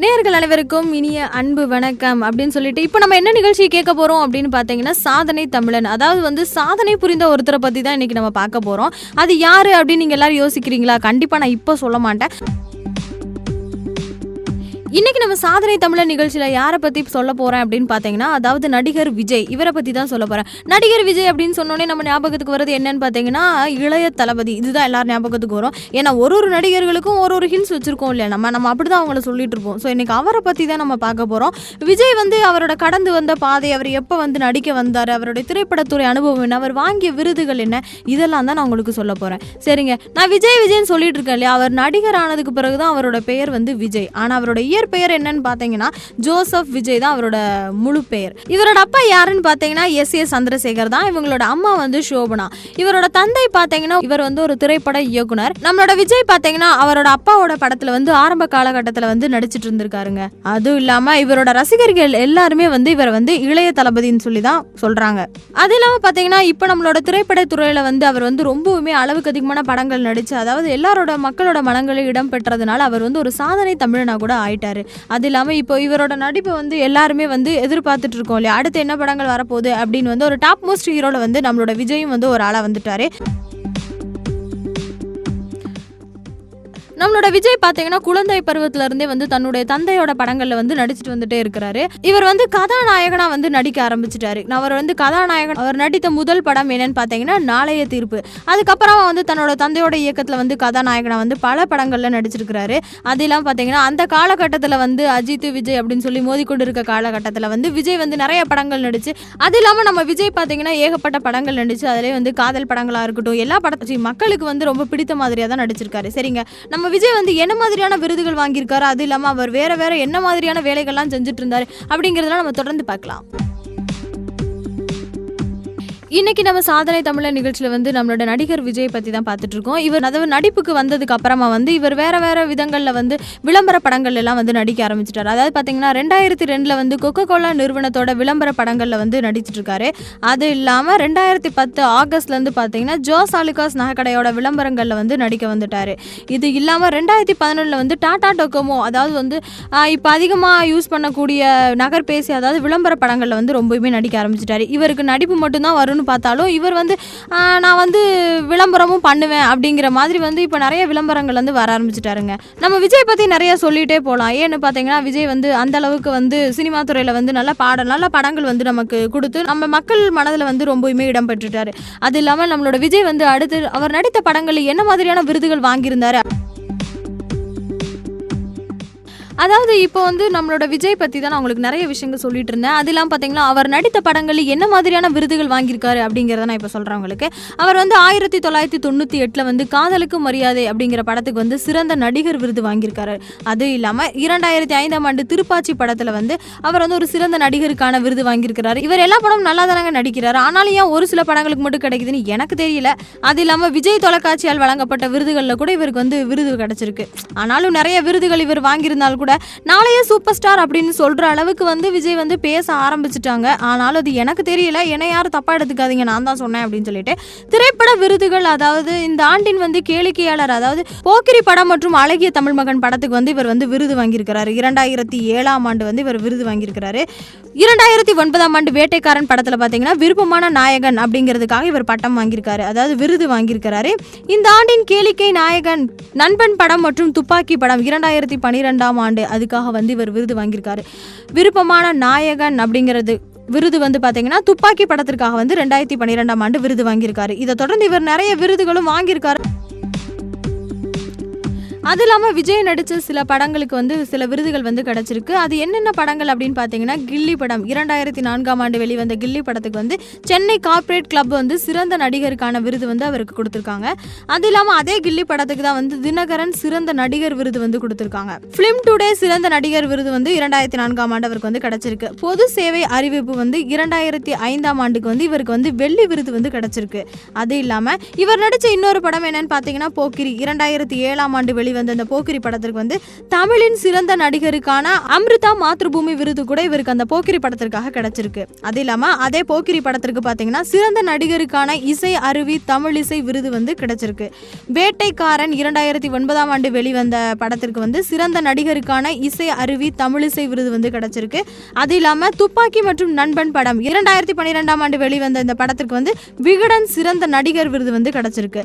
நேயர்கள் அனைவருக்கும் இனிய அன்பு வணக்கம் அப்படின்னு சொல்லிட்டு இப்போ நம்ம என்ன நிகழ்ச்சி கேட்க போறோம் அப்படின்னு பார்த்தீங்கன்னா சாதனை தமிழன். அதாவது சாதனை புரிந்த ஒருத்தரை பத்தி தான் இன்னைக்கு நம்ம பார்க்க போறோம். அது யாரு அப்படின்னு நீங்க எல்லாரும் யோசிக்கிறீங்களா? கண்டிப்பா நான் இப்போ சொல்ல மாட்டேன். இன்னைக்கு நம்ம சாதனை தமிழர் நிகழ்ச்சியில யாரை பத்தி சொல்ல போறேன் அப்படின்னு பாத்தீங்கன்னா, அதாவது நடிகர் விஜய். இவரை பத்தி தான் சொல்ல போறேன். நடிகர் விஜய் அப்படின்னு சொன்னோடனே நம்ம ஞாபகத்துக்கு வருது என்னன்னு பாத்தீங்கன்னா, இளைய தளபதி. இதுதான் எல்லாரும் ஞாபகத்துக்கு வரும். ஏன்னா ஒரு நடிகர்களுக்கும் ஒரு ஹிண்ட்ஸ் வச்சிருக்கோம் இல்லையா, நம்ம அப்படிதான் அவங்கள சொல்லிட்டு இருப்போம். ஸோ இன்னைக்கு அவரை பத்தி தான் நம்ம பார்க்க போறோம். விஜய் அவரோட கடந்து வந்த பாதை, அவர் எப்ப நடிக்க வந்தாரு, அவருடைய திரைப்படத்துறை அனுபவம் என்ன, அவர் வாங்கிய விருதுகள் என்ன, இதெல்லாம் தான் நான் உங்களுக்கு சொல்ல போறேன். சரிங்க, நான் விஜய்னு சொல்லிட்டு இருக்கேன் இல்லையா, அவர் நடிகர் ஆனதுக்கு பிறகுதான் அவரோட பெயர் விஜய். ஆனா அவரோட பெயர் என்னன்னு பாத்தீங்கன்னா ஜோசப் விஜய் தான் அவரோட முழு பெயர். இவரோட அப்பா யாருன்னு பாத்தீங்கன்னா எஸ் சந்திரசேகர் தான். இவங்களோட அம்மா சோபனா. இவரோட தந்தை பாத்தீங்கன்னா இவர் ஒரு திரைப்பட இயக்குனர். நம்மளோட விஜய் பாத்தீங்கன்னா அவரோட அப்பாவோட படத்துல ஆரம்ப காலகட்டத்துல நடிச்சிட்டு இருந்திருக்காருங்க. அதுவும் இல்லாம இவரோட ரசிகர்கள் எல்லாருமே இவர் இளைய தளபதின்னு சொல்லி தான் சொல்றாங்க. அது இல்லாம பாத்தீங்கன்னா இப்ப நம்மளோட திரைப்பட துறையில அவர் ரொம்பவுமே அளவுக்கு அதிகமான படங்கள் நடிச்சு, அதாவது எல்லாரோட மக்களோட மனங்களில் இடம் பெற்றதுனால அவர் ஒரு சாதனை தமிழனா கூட ஆயிட்டாரு. அது இல்லாம இப்போ இவரோட நடிப்பு எல்லாருமே எதிர்பார்த்துட்டு இருக்கோம் இல்லையா, அடுத்து என்ன படங்கள் வரப்போகுது அப்படின்னு ஒரு டாப் மோஸ்ட் ஹீரோல நம்மளோட விஜயும் ஒரு ஆளா வந்துட்டாரு. நம்மளோட விஜய் பாத்தீங்கன்னா குழந்தை பருவத்துல இருந்தே தன்னுடைய தந்தையோட படங்கள்ல நடிச்சுட்டு வந்துட்டே இருக்கிறாரு. இவர் கதாநாயகனா நடிக்க ஆரம்பிச்சிட்டாரு. அவர் கதாநாயகன் அவர் நடித்த முதல் படம் என்னன்னு பாத்தீங்கன்னா நாளைய தீர்ப்பு. அதுக்கப்புறம் தன்னோட தந்தையோட இயக்கத்துல கதாநாயகனா பல படங்கள்ல நடிச்சிருக்கிறாரு. அது இல்லாம பாத்தீங்கன்னா அந்த காலகட்டத்துல அஜித் விஜய் அப்படின்னு சொல்லி மோதிக்கொண்டு இருக்க காலகட்டத்துல விஜய் நிறைய படங்கள் நடிச்சு, அது இல்லாம நம்ம விஜய் பாத்தீங்கன்னா ஏகப்பட்ட படங்கள் நடிச்சு, அதிலே காதல் படங்களா இருக்கட்டும், எல்லா படத்தையும் மக்களுக்கு ரொம்ப பிடித்த மாதிரியா தான் நடிச்சிருக்காரு. சரிங்க, நம்ம விஜய் என்ன மாதிரியான விருதுகள் வாங்கியிருக்காரு, அது இல்லாம அவர் வேற என்ன மாதிரியான வேலைகள்லாம் செஞ்சுட்டு இருந்தாரு அப்படிங்கறதெல்லாம் நம்ம தொடர்ந்து பார்க்கலாம். இன்னைக்கு நம்ம சாதனை தமிழர் நிகழ்ச்சியில நம்மளோட நடிகர் விஜய் பத்தி தான் பார்த்துட்டு இருக்கோம். இவர் அதாவது நடிப்புக்கு வந்ததுக்கு அப்புறமா இவர் வேற விதங்கள்ல விளம்பர படங்கள் எல்லாம் நடிக்க ஆரம்பிச்சிட்டாரு. அதாவது பாத்தீங்கன்னா 2002ல கொக்கோ கோலா நிறுவனத்தோட விளம்பர படங்கள்ல நடிச்சிட்டு இருக்காரு. அது இல்லாம 2010 ஆகஸ்ட்ல இருந்து பாத்தீங்கன்னா ஜோஸ் ஆலுகாஸ் நகைக்கடையோட விளம்பரங்கள்ல நடிக்க வந்துட்டாரு. இது இல்லாம 2011ல டாடா டொக்கோமோ, அதாவது இப்ப அதிகமா யூஸ் பண்ணக்கூடிய நகர்பேசி, அதாவது விளம்பர படங்கள்ல ரொம்பவுமே நடிக்க ஆரம்பிச்சிட்டாரு. இவருக்கு நடிப்பு மட்டும்தான் வரும்னு பார்த்தாலும் இவர் நான் விளம்பரமும் பண்ணுவேன் அப்படிங்கிற மாதிரி இப்போ நிறைய விளம்பரங்கள் வர ஆரம்பிச்சுட்டாருங்க. நம்ம விஜய் பத்தி நிறைய சொல்லிட்டே போகலாம். ஏன்னு பார்த்தீங்கன்னா விஜய் அந்த அளவுக்கு சினிமா துறையில நல்ல படங்கள் நமக்கு கொடுத்து நம்ம மக்கள் மனதில் ரொம்பவுமே இடம் பெற்றுட்டாரு. அது இல்லாமல் நம்மளோட விஜய் அடுத்து அவர் நடித்த படங்களில் என்ன மாதிரியான விருதுகள் வாங்கியிருந்தாரு, அதாவது இப்போ நம்மளோட விஜய் பற்றி தான் நான் உங்களுக்கு நிறைய விஷயங்கள் சொல்லிட்டு இருந்தேன். அது இல்லாமல் பார்த்தீங்கன்னா அவர் நடித்த படங்களில் என்ன மாதிரியான விருதுகள் வாங்கியிருக்காரு அப்படிங்கிறத நான் இப்போ சொல்கிறேன் உங்களுக்கு. அவர் 1998ல் காதலுக்கு மரியாதை அப்படிங்கிற படத்துக்கு சிறந்த நடிகர் விருது வாங்கியிருக்காரு. அது இல்லாமல் 2005ஆம் ஆண்டு திருப்பாச்சி படத்தில் அவர் ஒரு சிறந்த நடிகருக்கான விருது வாங்கியிருக்கிறாரு. இவர் எல்லா படமும் நல்லா தானங்க நடிக்கிறாரு, ஆனாலும் ஏன் ஒரு சில படங்களுக்கு மட்டும் கிடைக்குதுன்னு எனக்கு தெரியல. அது இல்லாமல் விஜய் தொலைக்காட்சியால் வழங்கப்பட்ட விருதுகளில் கூட இவருக்கு விருது கிடைச்சிருக்கு. ஆனாலும் நிறைய விருதுகள் இவர் வாங்கியிருந்தால் கூட நாளைய சூப்பர் ஸ்டார் அப்படின்னு சொல்ற அளவுக்கு விஜய் பேச ஆரம்பிச்சுட்டாங்க. ஆனாலும் அது எனக்கு தெரியல, என்னை யாரும் தப்பா எடுத்துக்காதீங்க, நான் தான் சொன்னேன் அப்படின்னு சொல்லிட்டு. திரைப்பட விருதுகள், அதாவது இந்த ஆண்டின் கேளிக்கையாளர், அதாவது போக்கிரி படம் மற்றும் அழகிய தமிழ் மகன் படத்துக்கு இவர் விருது வாங்கியிருக்கிறாரு. 2007ஆம் ஆண்டு இவர் விருது வாங்கியிருக்கிறாரு. 2009ஆம் ஆண்டு வேட்டைக்காரன் படத்துல பாத்தீங்கன்னா விருப்பமான நாயகன் அப்படிங்கிறதுக்காக இவர் பட்டம் வாங்கியிருக்காரு, அதாவது விருது வாங்கியிருக்கிறாரு. இந்த ஆண்டின் கேளிக்கை நாயகன் நண்பன் படம் மற்றும் துப்பாக்கி படம் 2012ஆம் ஆண்டு அதுக்காக இவர் விருது வாங்கியிருக்காரு. விருப்பமான நாயகன் அப்படிங்கிறது விருது பாத்தீங்கன்னா துப்பாக்கி படத்திற்காக 2012ஆம் ஆண்டு விருது வாங்கியிருக்காரு. இதை தொடர்ந்து இவர் நிறைய விருதுகளும் வாங்கியிருக்காரு. அது இல்லாமல் விஜய் நடித்த சில படங்களுக்கு சில விருதுகள் கிடைச்சிருக்கு. அது என்னென்ன படங்கள் அப்படின்னு பார்த்தீங்கன்னா கில்லி படம் 2004ஆம் ஆண்டு வெளிவந்த கில்லி படத்துக்கு சென்னை கார்ப்பரேட் கிளப் சிறந்த நடிகருக்கான விருது அவருக்கு கொடுத்துருக்காங்க. அது இல்லாமல் அதே கில்லி படத்துக்கு தான் தினகரன் சிறந்த நடிகர் விருது கொடுத்துருக்காங்க. ஃபிலிம் டுடே சிறந்த நடிகர் விருது 2004ஆம் ஆண்டு அவருக்கு கிடைச்சிருக்கு. பொது சேவை அறிவிப்பு 2005ஆம் ஆண்டுக்கு இவருக்கு வெள்ளி விருது கிடைச்சிருக்கு. அது இல்லாமல் இவர் நடித்த இன்னொரு படம் என்னன்னு பார்த்தீங்கன்னா போக்கிரி 2007ஆம் ஆண்டு வெளிவந்த இந்த போக்கிரி படத்திற்கு வந்து தமிழின் சிறந்த நடிகருக்கான அமிர்தா மாத்ருபூமி விருது கூட இவருக்கு அந்த போக்கிரி படத்திற்காக கிடைச்சிருக்கு. அது இல்லாம அதே போக்கிரி படத்திற்கு பாத்தீங்கன்னா சிறந்த நடிகருக்கான இசை அருவி தமிழ் இசை விருது வந்து கிடைச்சிருக்கு. வேட்டைக்காரன் 2009ஆம் ஆண்டு வெளிவந்த படத்திற்கு வந்து சிறந்த நடிகருக்கான இசை அருவி தமிழிசை விருது வந்து கிடைச்சிருக்கு. அது இல்லாம துப்பாக்கி மற்றும் நண்பன் படம் 2012ஆம் ஆண்டு வெளிவந்த இந்த படத்திற்கு வந்து விகடன் சிறந்த நடிகர் விருது வந்து கிடைச்சிருக்கு.